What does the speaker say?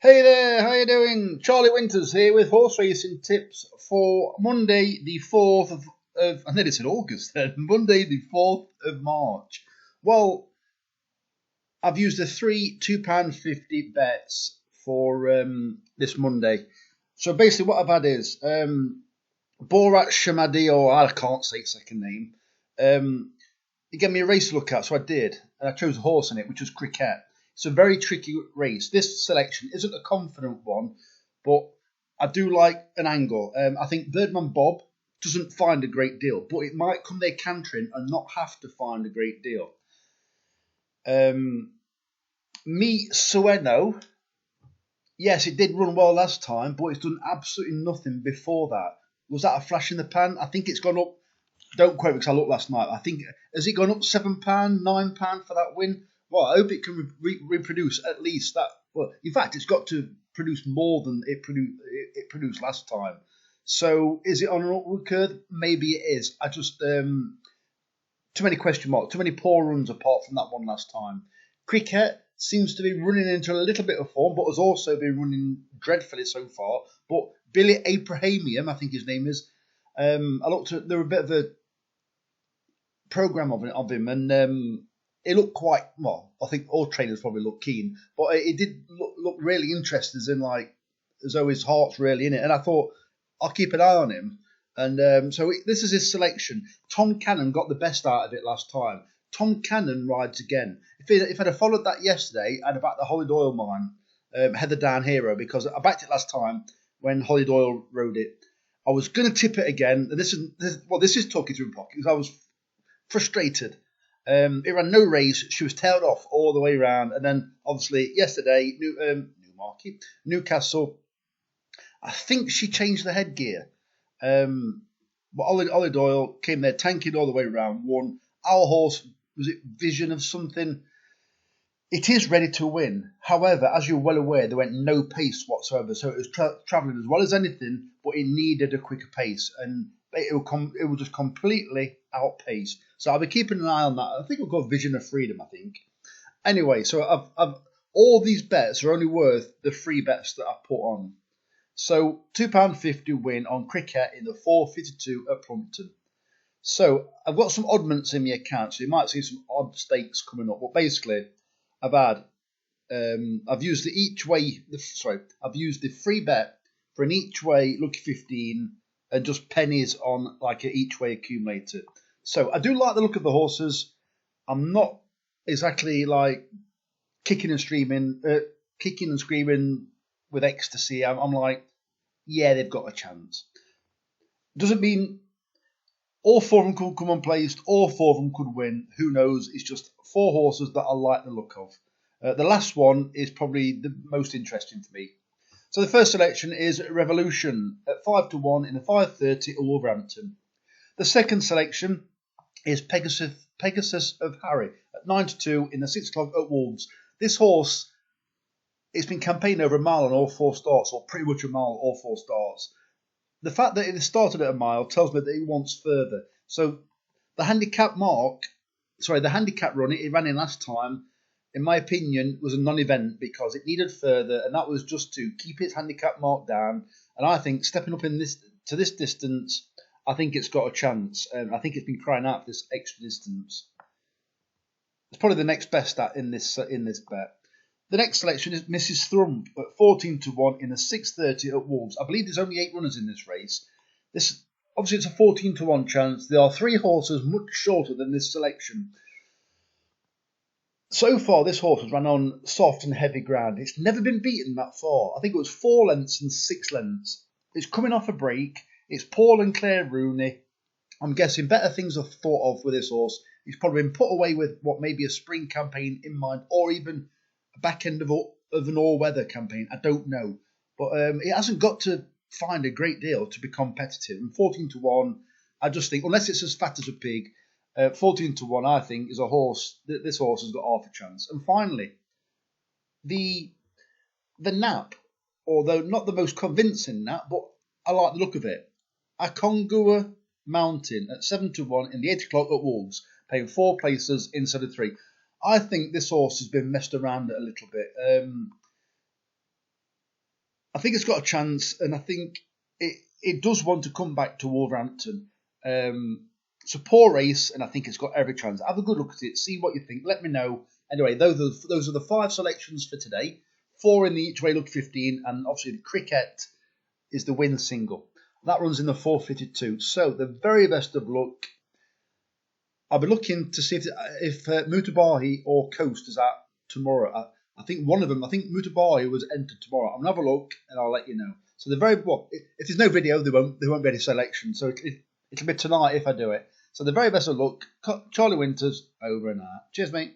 Hey there, how you doing? Charlie Winters here with horse racing tips for Monday the 4th of I nearly said August then, Monday the 4th of March. Well, I've used the three £2.50 bets for this Monday. So basically what I've had is Borat Shamadi, or I can't say second name, he gave me a race to look at, so I did. And I chose a horse in it, which was Cricket. It's a very tricky race. This selection isn't a confident one, but I do like an angle. I think Birdman Bob doesn't find a great deal, but it might come there cantering and not have to find a great deal. Me Sueno, yes, it did run well last time, but it's done absolutely nothing before that. Was that a flash in the pan? I think it's gone up. Don't quote me because I looked last night. I think, has it gone up £7, £9 for that win? Well, I hope it can reproduce at least that. Well, in fact, it's got to produce more than it produced last time. So, is it on an upward curve? Maybe it is. I just too many question marks, too many poor runs apart from that one last time. Cricket seems to be running into a little bit of form, but has also been running dreadfully so far. But Billy Abrahamian, I think his name is. I looked at there were a bit of a program of him, and it looked quite well. I think all trainers probably look keen, but it did look really interested, as though his heart's really in it. And I thought I'll keep an eye on him. And so this is his selection. Tom Cannon got the best out of it last time. Tom Cannon rides again. If I'd have followed that yesterday, I'd have backed the Holly Doyle mine, Heather Down Hero, because I backed it last time when Holly Doyle rode it. I was going to tip it again. This is talking through pocket because I was frustrated. It ran no race. She was tailed off all the way around. And then, obviously, yesterday, Newcastle, I think she changed the headgear. But Ollie Doyle came there tanking all the way around, won. Our horse, was it Vision of something? It is ready to win. However, as you're well aware, there went no pace whatsoever. So it was travelling as well as anything, but it needed a quicker pace. And it will just completely outpace. So I'll be keeping an eye on that. I think we'll go Vision of Freedom, I think. Anyway, so I've all these bets are only worth the free bets that I've put on. So £2.50 win on Cricket in the 4:52 at Plumpton. So I've got some oddments in my account, so you might see some odd stakes coming up. But basically, I've used I've used the free bet for an each way lucky 15 and just pennies on like an each way accumulator. So I do like the look of the horses. I'm not exactly like kicking and screaming with ecstasy. I'm like, yeah, they've got a chance. Doesn't mean all four of them could come unplaced, all four of them could win. Who knows? It's just four horses that I like the look of. The last one is probably the most interesting for me. So the first selection is Revolution at 5-1 in the 5:30 at Wolverhampton. The second selection is Pegasus of Harry at 9-2 in the 6 o'clock at Wolves. This horse, it's been campaigned over a mile on all four starts, or pretty much a mile on all four starts. The fact that it started at a mile tells me that it wants further. So the handicap run it ran in last time, in my opinion, was a non-event because it needed further, and that was just to keep its handicap mark down. And I think stepping up to this distance, I think it's got a chance. I think it's been crying out for this extra distance. It's probably the next best in this bet. The next selection is Mrs. Thrump at 14-1 in the 6:30 at Wolves. I believe there's only 8 runners in this race. Obviously it's a 14-1 chance. There are 3 horses much shorter than this selection. So far, this horse has run on soft and heavy ground. It's never been beaten that far. I think it was 4 lengths and 6 lengths. It's coming off a break. It's Paul and Claire Rooney. I'm guessing better things are thought of with this horse. He's probably been put away with what may be a spring campaign in mind, or even a back end of an all-weather campaign. I don't know. But it hasn't got to find a great deal to be competitive. And 14-1, I just think, unless it's as fat as a pig, 14-1, I think, is a horse. This horse has got half a chance. And finally, the nap, although not the most convincing nap, but I like the look of it. Akongua Mountain at 7-1 in the 8 o'clock at Wolves, paying 4 places instead of 3. I think this horse has been messed around a little bit. I think it's got a chance, and I think it does want to come back to Wolverhampton. It's a poor race, and I think it's got every chance. Have a good look at it, see what you think. Let me know. Anyway, those are the 5 selections for today. 4 in the each way look 15, and obviously the cricket is the win single. That runs in the 452. So the very best of luck. I'll be looking to see if Mutabahi or Coast is out tomorrow. I think one of them, I think Mutabahi was entered tomorrow. I'm going to have a look and I'll let you know. So if there's no video, there won't be any selection. So it'll be tonight if I do it. So the very best of luck. Charlie Winters, over and out. Cheers, mate.